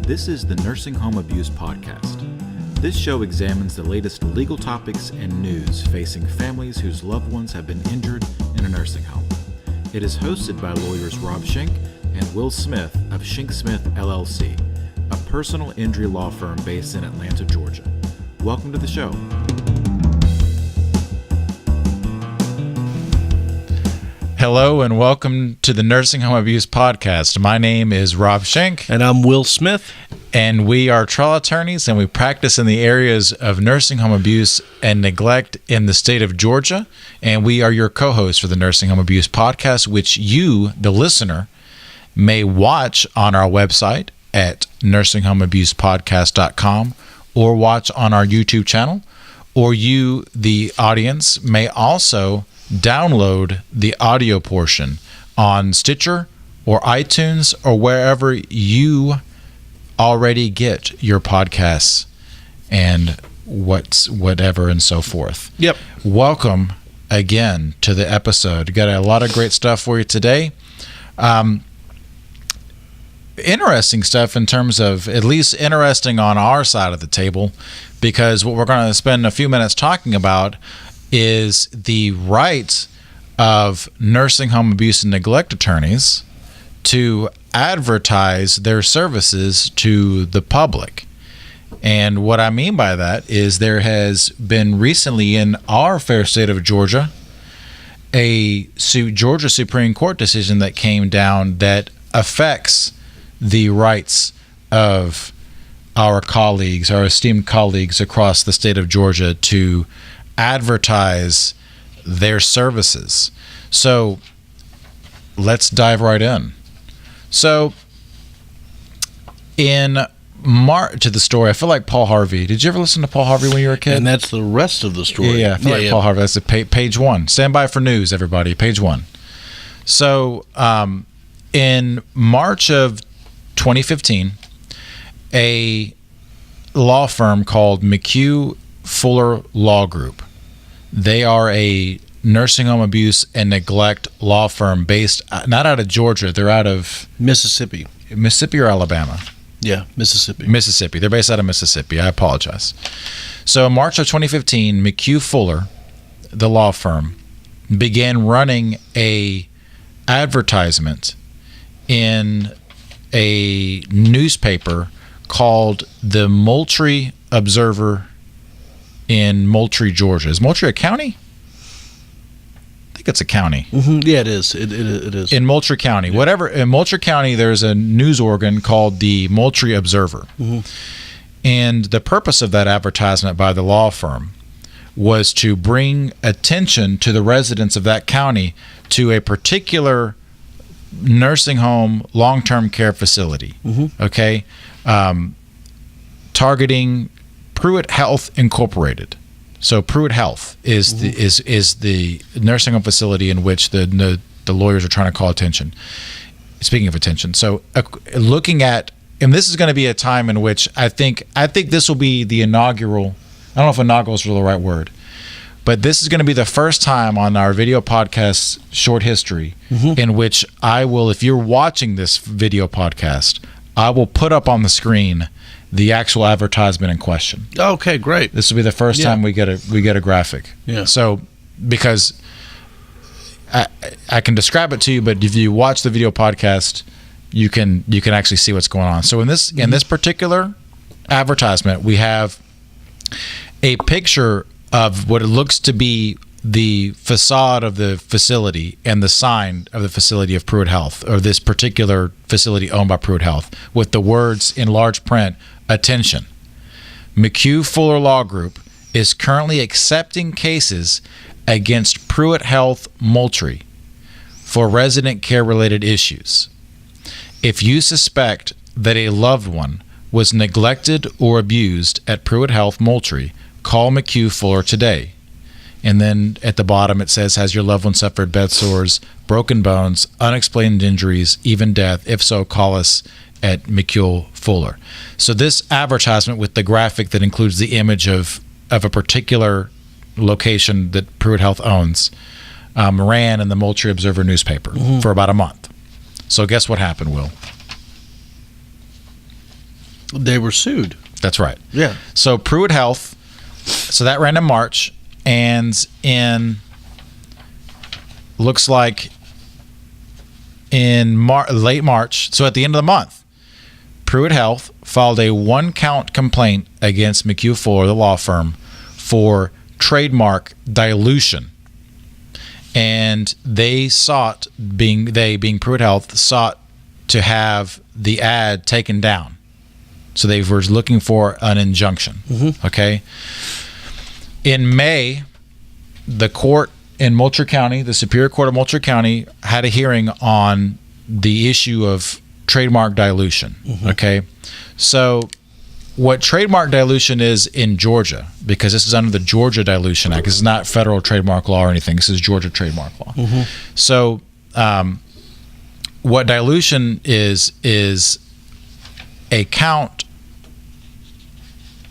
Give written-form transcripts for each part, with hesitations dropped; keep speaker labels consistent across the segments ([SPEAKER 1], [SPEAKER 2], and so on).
[SPEAKER 1] This is the Nursing Home Abuse Podcast. This show examines the latest legal topics and news facing families whose loved ones have been injured in a nursing home. It is hosted by lawyers Rob Schenk and Will Smith of Schenk Smith LLC, a personal injury law firm based in Atlanta, Georgia. Welcome to the show. Hello and welcome to the Nursing Home Abuse Podcast. My name is Rob Schenk.
[SPEAKER 2] And I'm Will Smith.
[SPEAKER 1] And we are trial attorneys and we practice in the areas of nursing home abuse and neglect in the state of Georgia. And we are your co-hosts for the Nursing Home Abuse Podcast, which you, the listener, may watch on our website at nursinghomeabusepodcast.com or watch on our YouTube channel. Or you, the audience, may also download the audio portion on Stitcher or iTunes or wherever you already get your podcasts and whatever and so forth.
[SPEAKER 2] Yep.
[SPEAKER 1] Welcome again to the episode. Got a lot of great stuff for you today. Interesting stuff in terms of, at least interesting on our side of the table, because what we're going to spend a few minutes talking about is the rights of nursing home abuse and neglect attorneys to advertise their services to the public. And what I mean by that is there has been recently in our fair state of Georgia a Georgia Supreme Court decision that came down that affects the rights of our colleagues, our esteemed colleagues across the state of Georgia to advertise their services. So let's dive right in. So in to the story, I feel like Paul Harvey. Did you ever listen to Paul Harvey when you were a kid?
[SPEAKER 2] And that's the rest of the story.
[SPEAKER 1] Yeah, I feel like Paul Harvey. That's page one. Stand by for news, everybody. Page one. So in March of 2015, a law firm called McHugh Fuller Law Group. They are a nursing home abuse and neglect law firm based not out of Georgia. They're out of
[SPEAKER 2] Mississippi
[SPEAKER 1] or Alabama.
[SPEAKER 2] Yeah, Mississippi.
[SPEAKER 1] They're based out of Mississippi. I apologize. So in March of 2015, McHugh Fuller, the law firm, began running a advertisement in a newspaper called the Moultrie Observer in Moultrie, Georgia. Is Moultrie a county? I think it's a county.
[SPEAKER 2] Mm-hmm. Yeah, it is. It is.
[SPEAKER 1] In Moultrie County. Yeah. Whatever. In Moultrie County, there's a news organ called the Moultrie Observer. Mm-hmm. And the purpose of that advertisement by the law firm was to bring attention to the residents of that county to a particular nursing home, long-term care facility. Mm-hmm. Okay? Targeting Pruitt Health Incorporated. So Pruitt Health is mm-hmm. is the nursing home facility in which the lawyers are trying to call attention. Speaking of attention, so looking at, and this is going to be a time in which I think this will be the inaugural. I don't know if inaugural is really the right word, but this is going to be the first time on our video podcast short history mm-hmm. in which I will, if you're watching this video podcast, I will put up on the screen the actual advertisement in question.
[SPEAKER 2] Okay, great.
[SPEAKER 1] This will be the first time we get a graphic. Yeah. So because I can describe it to you, but if you watch the video podcast, you can actually see what's going on. So in this particular advertisement, we have a picture of what it looks to be the facade of the facility and the sign of the facility of Pruitt Health, or this particular facility owned by Pruitt Health, with the words in large print, "Attention. McHugh Fuller Law Group is currently accepting cases against Pruitt Health Moultrie for resident care-related issues. If you suspect that a loved one was neglected or abused at Pruitt Health Moultrie, call McHugh Fuller today." And then at the bottom it says, "Has your loved one suffered bed sores, broken bones, unexplained injuries, even death? If so, call us at McHugh Fuller." So this advertisement with the graphic that includes the image of a particular location that Pruitt Health owns ran in the Moultrie Observer newspaper mm-hmm. for about a month. So guess what happened, Will?
[SPEAKER 2] They were sued.
[SPEAKER 1] That's right.
[SPEAKER 2] Yeah.
[SPEAKER 1] So Pruitt Health, so that ran in March, and looks like in late March, so at the end of the month, Pruitt Health filed a 1-count complaint against McHugh Fuller, the law firm, for trademark dilution. And they being Pruitt Health, sought to have the ad taken down. So they were looking for an injunction. Mm-hmm. Okay. In May, the court in Moultrie County, the Superior Court of Moultrie County, had a hearing on the issue of trademark dilution. Mm-hmm. Okay. So what trademark dilution is in Georgia, because this is under the Georgia Dilution Act, this is not federal trademark law or anything, this is Georgia trademark law. Mm-hmm. So what dilution is a count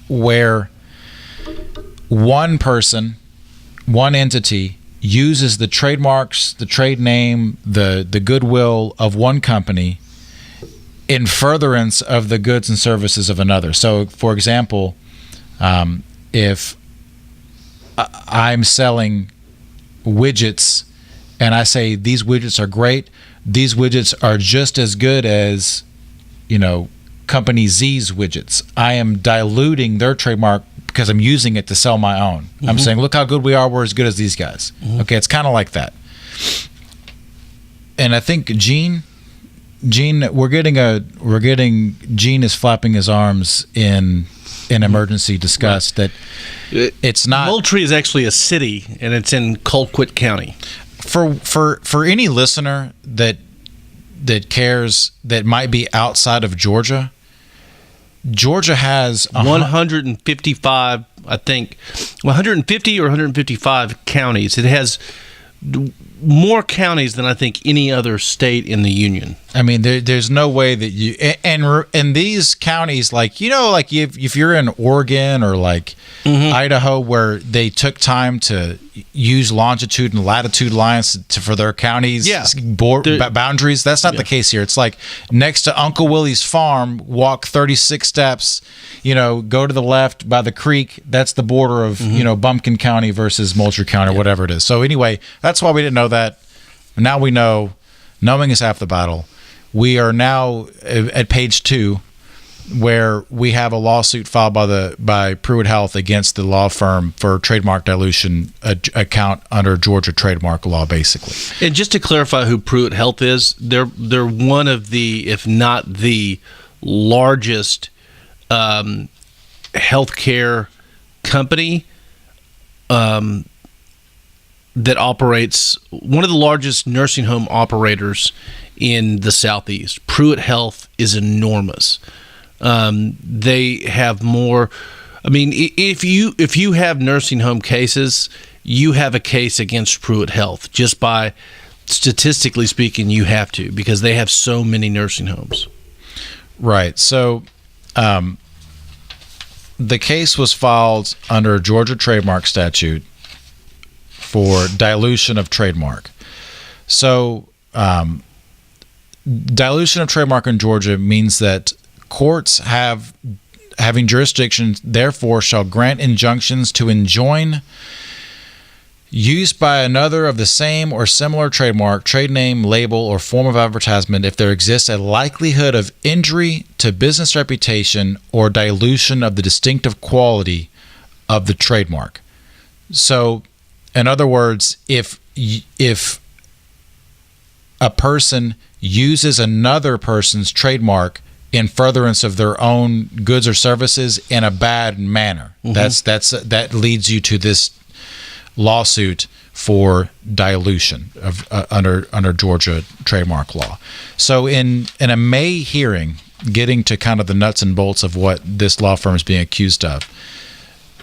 [SPEAKER 1] where one person, one entity, uses the trademarks, the trade name, the goodwill of one company in furtherance of the goods and services of another. So, for example, if I'm selling widgets and I say these widgets are great, these widgets are just as good as, Company Z's widgets, I am diluting their trademark because I'm using it to sell my own. Mm-hmm. I'm saying, look how good we are. We're as good as these guys. Mm-hmm. Okay, it's kind of like that. And I think Gene, Gene is flapping his arms in emergency disgust that it's not.
[SPEAKER 2] Moultrie is actually a city, and it's in Colquitt County.
[SPEAKER 1] For any listener that cares, that might be outside of Georgia, Georgia has
[SPEAKER 2] 155, I think, 150 or 155 counties. It has more counties than I think any other state in the union.
[SPEAKER 1] I mean, there's no way that you and these counties, like if you're in Oregon or like mm-hmm. Idaho, where they took time to use longitude and latitude lines for their counties, boundaries. That's not the case here. It's like next to Uncle Willie's farm, walk 36 steps, go to the left by the creek. That's the border of mm-hmm. Bumpkin County versus Moultrie County, or whatever it is. So anyway, that's why we didn't know that. Now we know. Knowing is half the battle. We are now at page 2, where we have a lawsuit filed by Pruitt Health against the law firm for trademark dilution account under Georgia trademark law, basically.
[SPEAKER 2] And just to clarify who Pruitt Health is, they're one of the, if not the largest healthcare company that operates, one of the largest nursing home operators in the Southeast. Pruitt Health is enormous. They have more. I mean, if you have nursing home cases, you have a case against Pruitt Health. Just by statistically speaking, you have to, because they have so many nursing homes.
[SPEAKER 1] Right. So, the case was filed under a Georgia trademark statute for dilution of trademark. So, dilution of trademark in Georgia means that courts having jurisdiction, therefore shall grant injunctions to enjoin use by another of the same or similar trademark, trade name, label, or form of advertisement if there exists a likelihood of injury to business reputation or dilution of the distinctive quality of the trademark. So, in other words, if a person uses another person's trademark in furtherance of their own goods or services in a bad manner, mm-hmm. that leads you to this lawsuit for dilution of under Georgia trademark law. So in a May hearing, getting to kind of the nuts and bolts of what this law firm is being accused of,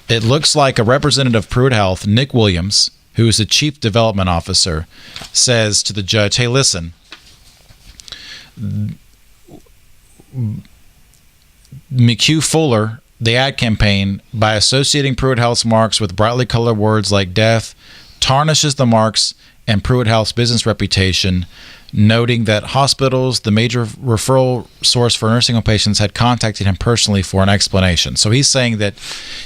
[SPEAKER 1] it looks like a representative of Pruitt Health, Nick Williams, who is the chief development officer, says to the judge, hey, listen, McHugh Fuller, the ad campaign, by associating Pruitt Health's marks with brightly colored words like death, tarnishes the marks and Pruitt Health's business reputation, noting that hospitals, the major referral source for nursing home patients, had contacted him personally for an explanation. So he's saying that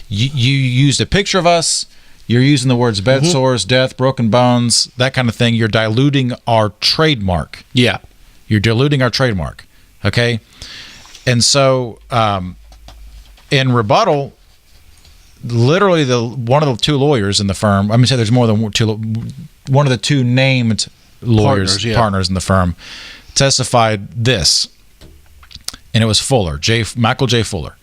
[SPEAKER 1] you used a picture of us, you're using the words bed sores, death, broken bones, that kind of thing. You're diluting our trademark.
[SPEAKER 2] Yeah.
[SPEAKER 1] You're diluting our trademark. Okay? And so in rebuttal, literally one of the two lawyers in the firm, I'm going to say there's more than two, one of the two named lawyers, partners in the firm, testified this. And it was Fuller, Michael J. Fuller.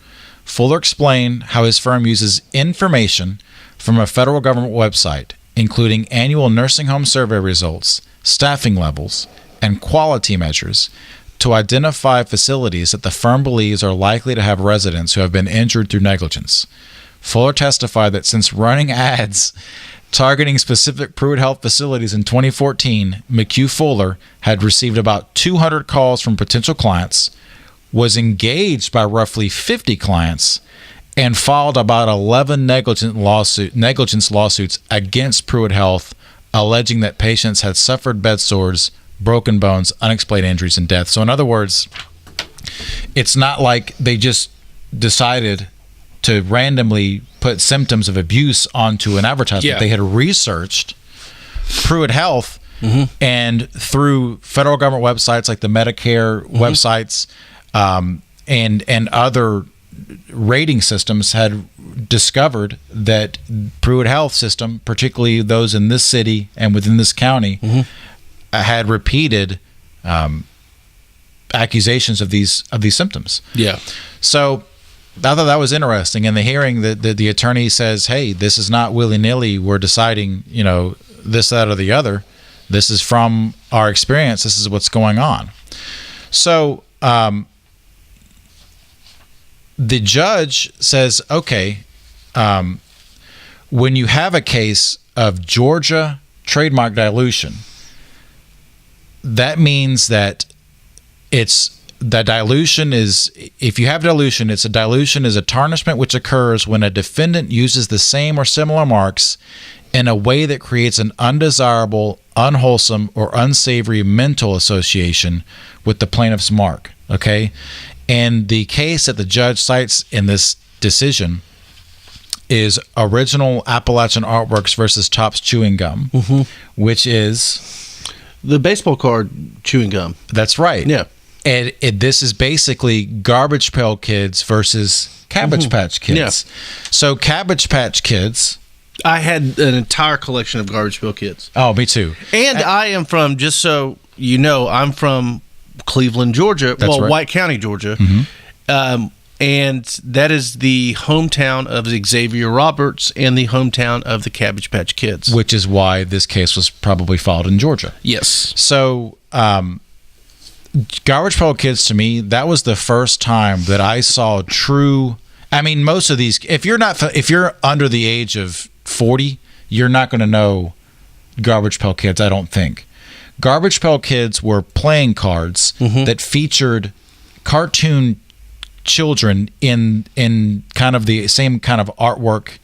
[SPEAKER 1] Fuller explained how his firm uses information from a federal government website, including annual nursing home survey results, staffing levels, and quality measures, to identify facilities that the firm believes are likely to have residents who have been injured through negligence. Fuller testified that since running ads targeting specific Pruitt Health facilities in 2014, McHugh Fuller had received about 200 calls from potential clients, was engaged by roughly 50 clients, and filed about 11 negligence lawsuits against Pruitt Health, alleging that patients had suffered bed sores, broken bones, unexplained injuries, and death. So in other words, it's not like they just decided to randomly put symptoms of abuse onto an advertisement.
[SPEAKER 2] Yeah.
[SPEAKER 1] They had researched Pruitt Health, and through federal government websites like the Medicare websites and other rating systems, had discovered that Pruitt Health system, particularly those in this city and within this county, had repeated accusations of these symptoms.
[SPEAKER 2] Yeah.
[SPEAKER 1] So I thought that was interesting. In the hearing, the attorney says, "Hey, this is not willy-nilly. We're deciding, this, that, or the other. This is from our experience. This is what's going on." So the judge says, "Okay, when you have a case of Georgia trademark dilution, that means that dilution is, if you have dilution, a tarnishment which occurs when a defendant uses the same or similar marks in a way that creates an undesirable, unwholesome, or unsavory mental association with the plaintiff's mark." Okay? And the case that the judge cites in this decision is Original Appalachian Artworks versus Topps Chewing Gum, which is
[SPEAKER 2] the baseball card chewing gum.
[SPEAKER 1] That's right.
[SPEAKER 2] Yeah.
[SPEAKER 1] And this is basically Garbage Pail Kids versus Cabbage Patch Kids.
[SPEAKER 2] Yeah.
[SPEAKER 1] So Cabbage Patch Kids,
[SPEAKER 2] I had an entire collection of Garbage Pail Kids.
[SPEAKER 1] Oh, me too.
[SPEAKER 2] And I am from, just so you know, I'm from Cleveland, Georgia.
[SPEAKER 1] That's right.
[SPEAKER 2] White County, Georgia. And that is the hometown of Xavier Roberts and the hometown of the Cabbage Patch Kids.
[SPEAKER 1] Which is why this case was probably filed in Georgia.
[SPEAKER 2] Yes.
[SPEAKER 1] So Garbage Pail Kids, to me, that was the first time that I saw true. I mean, most of these, if you're under the age of 40, you're not going to know Garbage Pail Kids, I don't think. Garbage Pail Kids were playing cards that featured cartoon children in kind of the same kind of artwork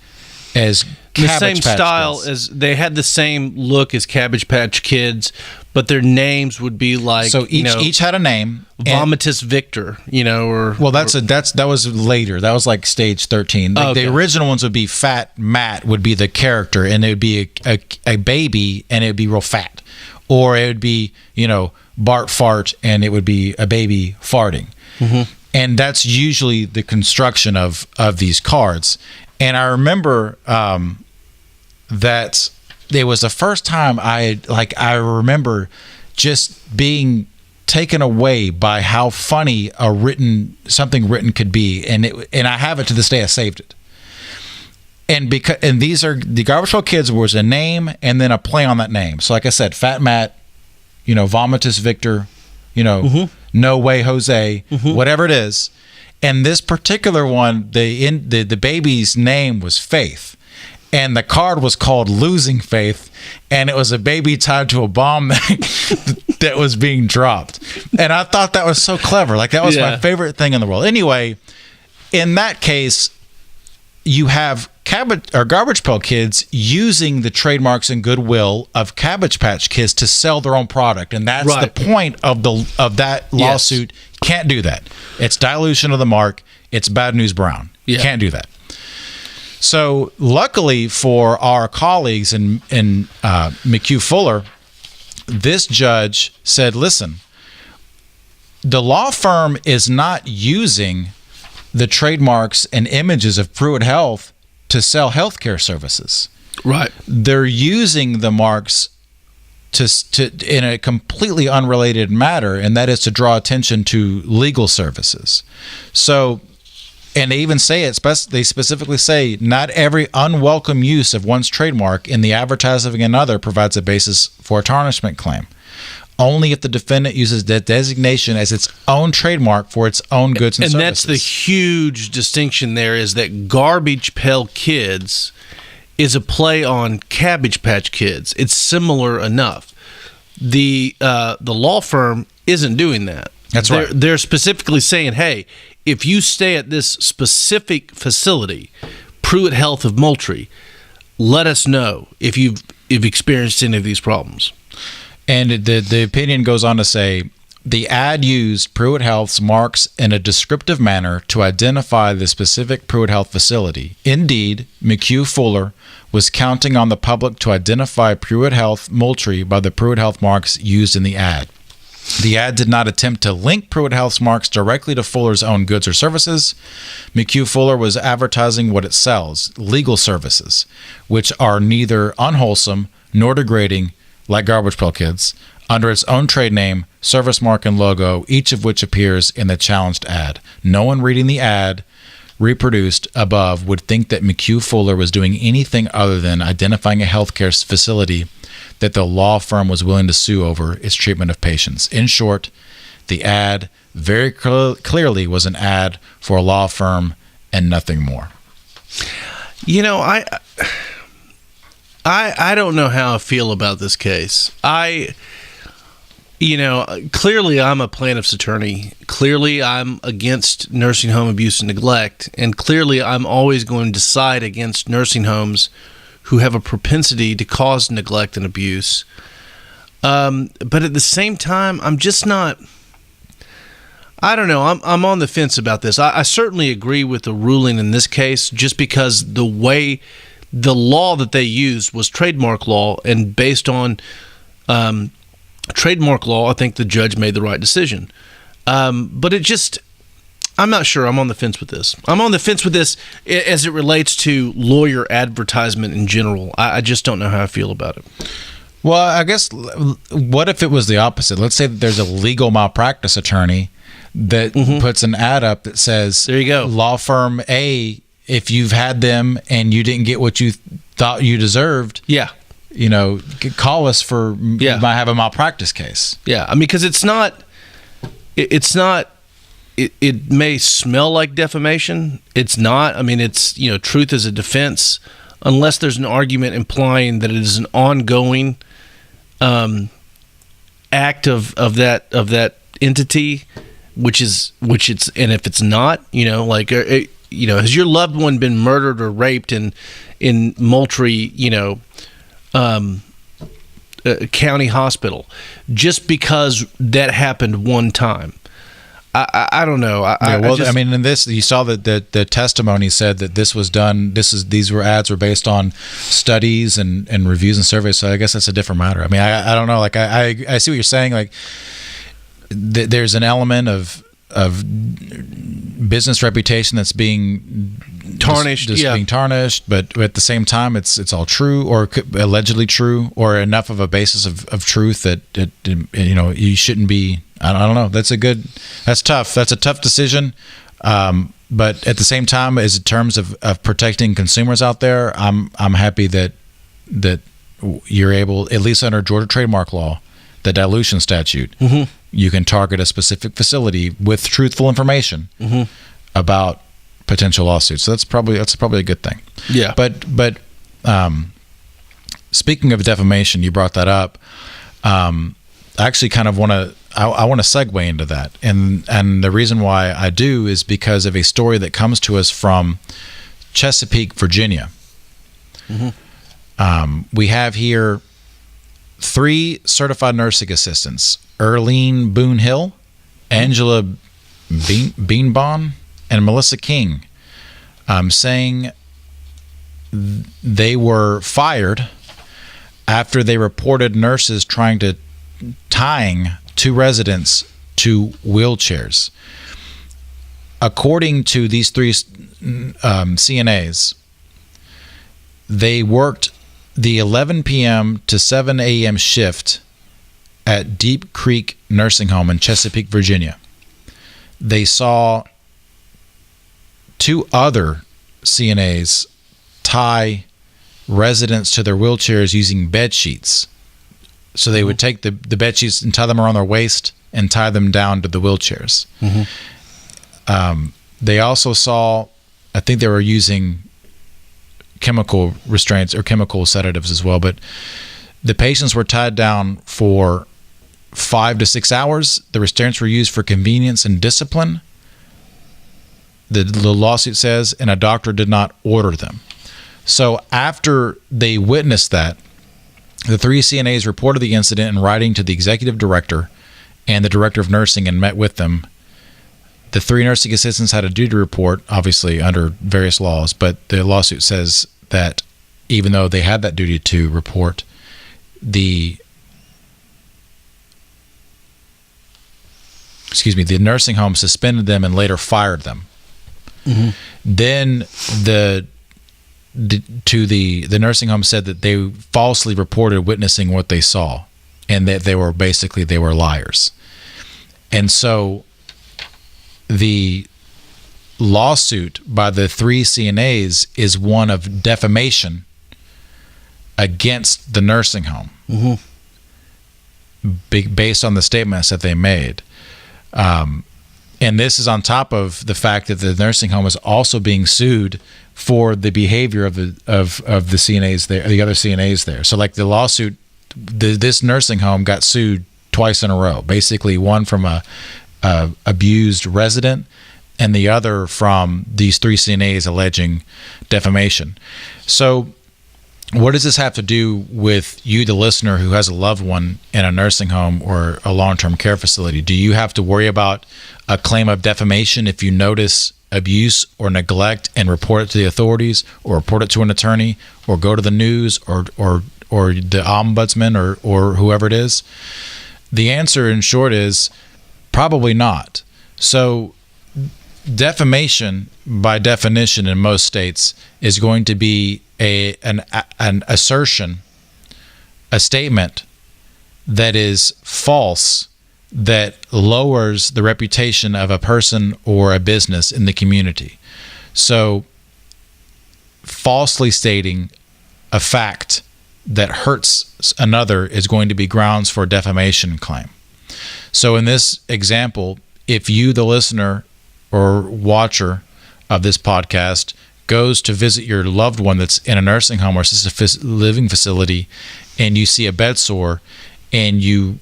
[SPEAKER 1] as
[SPEAKER 2] the
[SPEAKER 1] Cabbage
[SPEAKER 2] same
[SPEAKER 1] Patch
[SPEAKER 2] style
[SPEAKER 1] Kids.
[SPEAKER 2] as they had the same look as Cabbage Patch Kids, but their names would be like,
[SPEAKER 1] so each had a name.
[SPEAKER 2] Vomitus Victor, or
[SPEAKER 1] that was later. That was like stage 13. The original ones would be Fat Matt would be the character, and it would be a baby, and it would be real fat, or it would be Bart Fart, and it would be a baby farting. And that's usually the construction of these cards. And I remember that it was the first time I remember just being taken away by how funny something written could be, and I have it to this day. I saved it. And these are the Garbage Pail Kids was a name and then a play on that name. So like I said, Fat Matt, Vomitus Victor, No Way Jose, whatever it is. And this particular one, the baby's name was Faith. And the card was called Losing Faith. And it was a baby tied to a bomb that was being dropped. And I thought that was so clever. Like, that was my favorite thing in the world. Anyway, in that case, you have Garbage Pail Kids using the trademarks and goodwill of Cabbage Patch Kids to sell their own product, and that's the point of that lawsuit. Yes. Can't do that. It's dilution of the mark. It's bad news brown. You can't do that. So luckily for our colleagues in McHugh Fuller, this judge said, listen, the law firm is not using the trademarks and images of Pruitt Health to sell healthcare services.
[SPEAKER 2] Right. They're
[SPEAKER 1] using the marks to in a completely unrelated matter, and that is to draw attention to legal services. So, and they even say they specifically say, not every unwelcome use of one's trademark in the advertising of another provides a basis for a tarnishment claim. Only if the defendant uses that designation as its own trademark for its own goods and services.
[SPEAKER 2] And that's the huge distinction there, is that Garbage Pail Kids is a play on Cabbage Patch Kids. It's similar enough. The law firm isn't doing that.
[SPEAKER 1] That's right.
[SPEAKER 2] They're specifically saying, hey, if you stay at this specific facility, Pruitt Health of Moultrie, let us know if you've experienced any of these problems.
[SPEAKER 1] And the opinion goes on to say, the ad used Pruitt Health's marks in a descriptive manner to identify the specific Pruitt Health facility. Indeed, McHugh Fuller was counting on the public to identify Pruitt Health Moultrie by the Pruitt Health marks used in the ad. The ad did not attempt to link Pruitt Health's marks directly to Fuller's own goods or services. McHugh Fuller was advertising what it sells, legal services, which are neither unwholesome nor degrading, like Garbage Pail Kids, under its own trade name, service mark, and logo, each of which appears in the challenged ad. No one reading the ad reproduced above would think that McHugh Fuller was doing anything other than identifying a healthcare facility that the law firm was willing to sue over its treatment of patients. In short, the ad very clearly was an ad for a law firm and nothing more.
[SPEAKER 2] You know, I don't know how I feel about this case. Clearly I'm a plaintiff's attorney. Clearly I'm against nursing home abuse and neglect. And clearly I'm always going to side against nursing homes who have a propensity to cause neglect and abuse. But at the same time, I'm just not... I don't know. I'm on the fence about this. I certainly agree with the ruling in this case, just because the way the law that they used was trademark law, and based on trademark law, I think the judge made the right decision. But it just... I'm not sure. I'm on the fence with this. I'm on the fence with this as it relates to lawyer advertisement in general. I just don't know how I feel about it.
[SPEAKER 1] Well, I guess, what if it was the opposite? Let's say that there's a legal malpractice attorney that puts an ad up that says,
[SPEAKER 2] there you go,
[SPEAKER 1] law firm A, if you've had them and you didn't get what you thought you deserved, call us for, you might have a malpractice case.
[SPEAKER 2] Yeah, I mean, because it's not... It may smell like defamation. It's not. I mean, it's, truth is a defense, unless there's an argument implying that it is an ongoing act of that entity, which it's, and if it's not, has your loved one been murdered or raped in Moultrie, county hospital, just because that happened one time? I don't know.
[SPEAKER 1] In this, you saw that the testimony said that this was done. These ads were based on studies and reviews and surveys. So I guess that's a different matter. I mean, I don't know. Like I see what you're saying. Like there's an element of business reputation that's being
[SPEAKER 2] tarnished,
[SPEAKER 1] being tarnished. But at the same time, it's all true or allegedly true, or enough of a basis of truth that you shouldn't be. I don't know. That's tough. That's a tough decision. But at the same time, as in terms of protecting consumers out there, I'm happy that you're able, at least under Georgia trademark law, the dilution statute, you can target a specific facility with truthful information about potential lawsuits. So that's probably a good thing.
[SPEAKER 2] Yeah.
[SPEAKER 1] But speaking of defamation, you brought that up. I actually kind of want to segue into that, and the reason why I do is because of a story that comes to us from Chesapeake, Virginia. We have here 3 certified nursing assistants: Erlene Boone Hill, Angela Beanbon, and Melissa King, saying they were fired after they reported nurses tying 2 residents to wheelchairs. According to these 3 CNAs, they worked the 11 p.m. to 7 a.m. shift at Deep Creek Nursing Home in Chesapeake, Virginia. They saw 2 other CNAs tie residents to their wheelchairs using bed sheets. So they would take the bed sheets and tie them around their waist and tie them down to the wheelchairs. They also saw, I think they were using chemical restraints or chemical sedatives as well, but the patients were tied down for 5 to 6 hours. The restraints were used for convenience and discipline, the lawsuit says, and a doctor did not order them. So after they witnessed that, the 3 CNAs reported the incident in writing to the executive director and the director of nursing and met with them. The 3 nursing assistants had a duty report, obviously under various laws, but the lawsuit says that even though they had that duty to report, the nursing home suspended them and later fired them. Then the nursing home said that they falsely reported witnessing what they saw, and that they were liars. And so the lawsuit by the 3 CNAs is one of defamation against the nursing home, based on the statements that they made. And this is on top of the fact that the nursing home is also being sued for the behavior of the CNAs there, the other CNAs there. So like the lawsuit, this nursing home got sued twice in a row. Basically, one from a abused resident, and the other from these 3 CNAs alleging defamation. So what does this have to do with you, the listener, who has a loved one in a nursing home or a long-term care facility? Do you have to worry about a claim of defamation if you notice abuse or neglect and report it to the authorities, or report it to an attorney, or go to the news, or the ombudsman, or whoever it is? The answer, in short, is probably not. So defamation, by definition, in most states, is going to be an assertion, a statement that is false, that lowers the reputation of a person or a business in the community. So falsely stating a fact that hurts another is going to be grounds for a defamation claim. So in this example, if you, the listener or watcher of this podcast, goes to visit your loved one that's in a nursing home or assisted living facility, and you see a bed sore, and you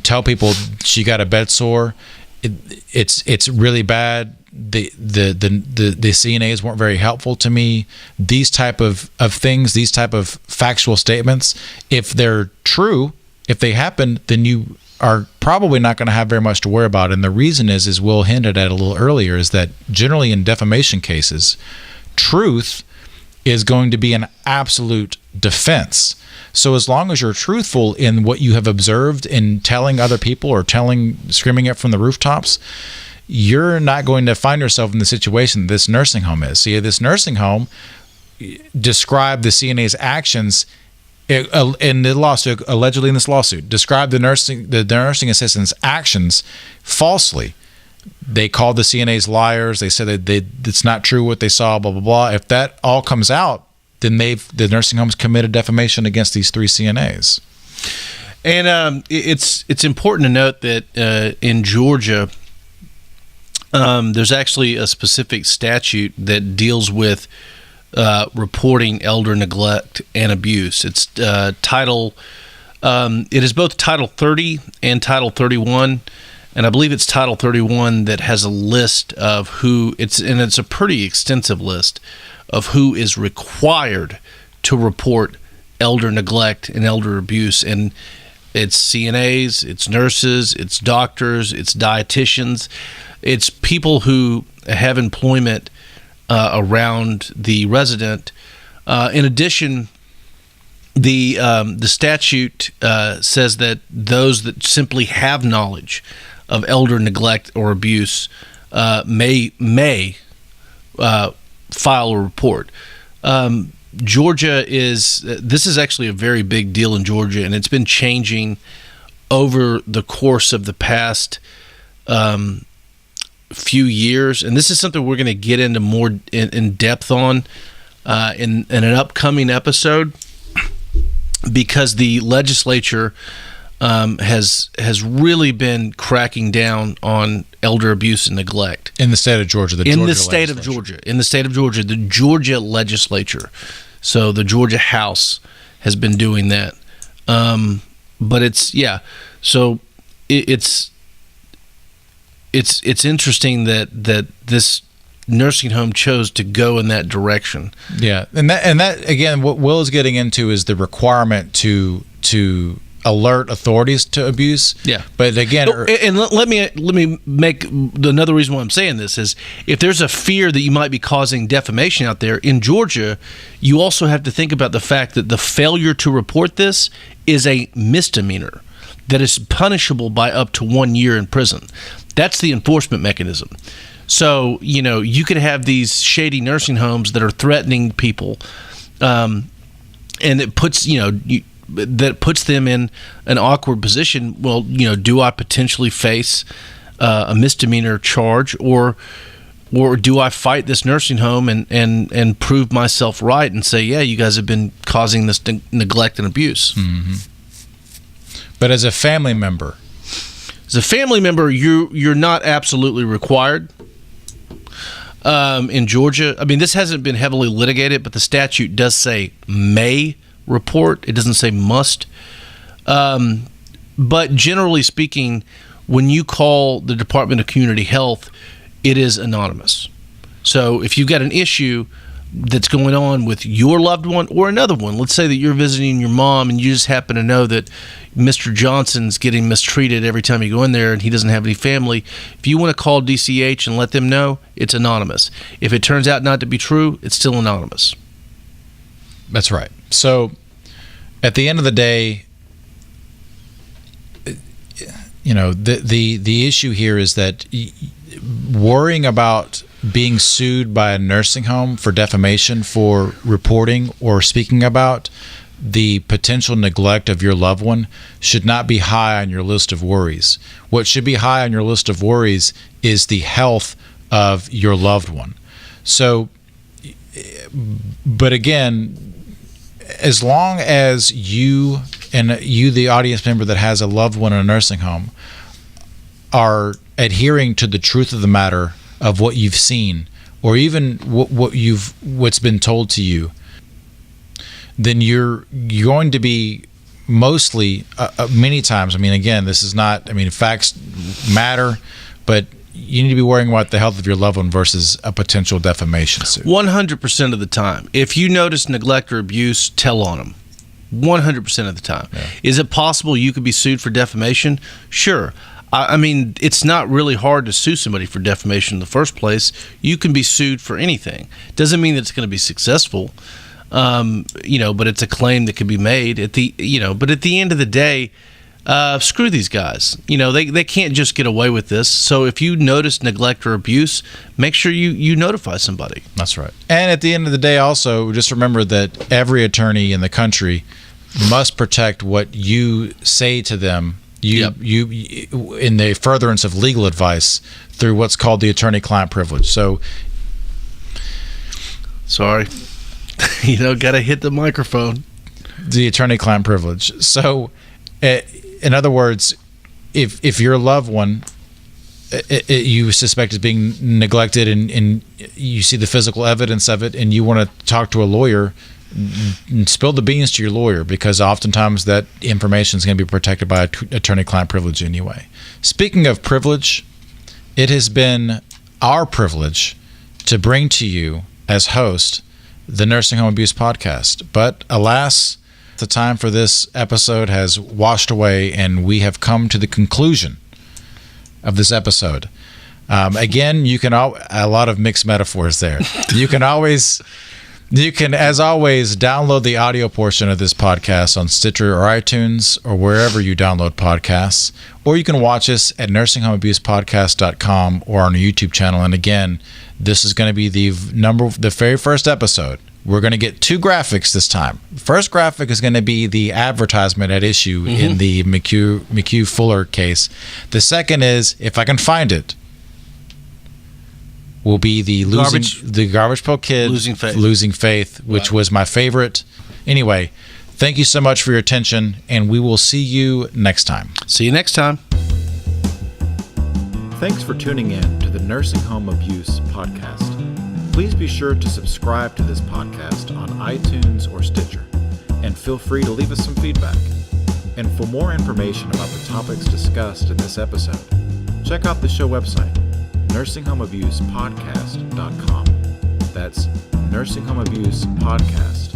[SPEAKER 1] tell people she got a bed sore, it's really bad. The CNAs weren't very helpful to me. These type of things, these type of factual statements, if they're true, if they happen, then you are probably not going to have very much to worry about. And the reason is, as Will hinted at a little earlier, is that generally in defamation cases, truth is going to be an absolute defense. So as long as you're truthful in what you have observed in telling other people, or screaming it from the rooftops, you're not going to find yourself in the situation this nursing home is. See, this nursing home described the CNA's actions in the lawsuit, allegedly in this lawsuit, described the nursing assistant's actions falsely. They called the CNAs liars. They said that it's not true what they saw, blah, blah, blah. If that all comes out, then the nursing home's committed defamation against these 3 CNAs.
[SPEAKER 2] And it's important to note that in Georgia, there's actually a specific statute that deals with reporting elder neglect and abuse. It's it is both Title 30 and Title 31. And I believe it's Title 31 that has a list of who it's a pretty extensive list of who is required to report elder neglect and elder abuse. And it's CNAs, it's nurses, it's doctors, it's dietitians, it's people who have employment around the resident. In addition, the statute says that those that simply have knowledge of elder neglect or abuse may file a report. Georgia this is actually a very big deal in Georgia, and it's been changing over the course of the past few years. And this is something we're going to get into more in depth on in an upcoming episode, because the legislature has really been cracking down on elder abuse and neglect
[SPEAKER 1] in the state of Georgia. The state of
[SPEAKER 2] Georgia, the Georgia legislature. So the Georgia House has been doing that. But it's interesting that this nursing home chose to go in that direction.
[SPEAKER 1] Yeah, and that again, what Will is getting into is the requirement to alert authorities to abuse.
[SPEAKER 2] Yeah,
[SPEAKER 1] but again,
[SPEAKER 2] and let me make another reason why I'm saying this is, if there's a fear that you might be causing defamation out there in Georgia, you also have to think about the fact that the failure to report this is a misdemeanor that is punishable by up to 1 year in prison. That's the enforcement mechanism. So, you could have these shady nursing homes that are threatening people, and it puts, that puts them in an awkward position. Well, do I potentially face a misdemeanor charge, or do I fight this nursing home and prove myself right and say, yeah, you guys have been causing this neglect and abuse?
[SPEAKER 1] Mm-hmm. But as a family member,
[SPEAKER 2] you're not absolutely required. In Georgia, I mean, this hasn't been heavily litigated, but the statute does say may report. It doesn't say must. But generally speaking, when you call the Department of Community Health, it is anonymous. So if you've got an issue that's going on with your loved one or another one, let's say that you're visiting your mom and you just happen to know that Mr. Johnson's getting mistreated every time you go in there and he doesn't have any family. If you want to call DCH and let them know, it's anonymous. If it turns out not to be true, it's still anonymous.
[SPEAKER 1] That's right. So at the end of the day, the issue here is that worrying about being sued by a nursing home for defamation for reporting or speaking about the potential neglect of your loved one should not be high on your list of worries. What should be high on your list of worries is the health of your loved one. So, but again, as long as you, the audience member that has a loved one in a nursing home, are adhering to the truth of the matter of what you've seen, or even what's been told to you, then you're going to be mostly, many times, I mean, again, this is not, I mean, facts matter, but you need to be worrying about the health of your loved one versus a potential defamation suit.
[SPEAKER 2] 100% of the time. If you notice neglect or abuse, tell on them. 100% of the time. Yeah. Is it possible you could be sued for defamation? Sure. I mean, it's not really hard to sue somebody for defamation in the first place. You can be sued for anything. Doesn't mean that it's going to be successful, but it's a claim that can be made. But at the end of the day, screw these guys. They can't just get away with this. So if you notice neglect or abuse, make sure you notify somebody.
[SPEAKER 1] That's right. And at the end of the day, also, just remember that every attorney in the country must protect what you say to them. You in the furtherance of legal advice through what's called the attorney-client privilege. So,
[SPEAKER 2] sorry, gotta hit the microphone.
[SPEAKER 1] The attorney-client privilege. So, in other words, if your loved one you suspect is being neglected and you see the physical evidence of it, and you want to talk to a lawyer, spill the beans to your lawyer, because oftentimes that information is going to be protected by attorney-client privilege anyway. Speaking of privilege, it has been our privilege to bring to you as host the Nursing Home Abuse Podcast. But alas, the time for this episode has washed away, and we have come to the conclusion of this episode. Again, you can a lot of mixed metaphors there. You can, as always, download the audio portion of this podcast on Stitcher or iTunes or wherever you download podcasts, or you can watch us at nursinghomeabusepodcast.com or on our YouTube channel. And again, this is going to be the very first episode. We're going to get 2 graphics this time. First graphic is going to be the advertisement at issue in the McHugh Fuller case. The second is, if I can find it, will be the Garbage Pail Kid Losing Faith, which was my favorite. Anyway, thank you so much for your attention, and we will see you next time.
[SPEAKER 2] See you next time.
[SPEAKER 1] Thanks for tuning in to the Nursing Home Abuse Podcast. Please be sure to subscribe to this podcast on iTunes or Stitcher, and feel free to leave us some feedback. And for more information about the topics discussed in this episode, check out the show website, nursinghomeabusepodcast.com. That's nursinghomeabusepodcast.com.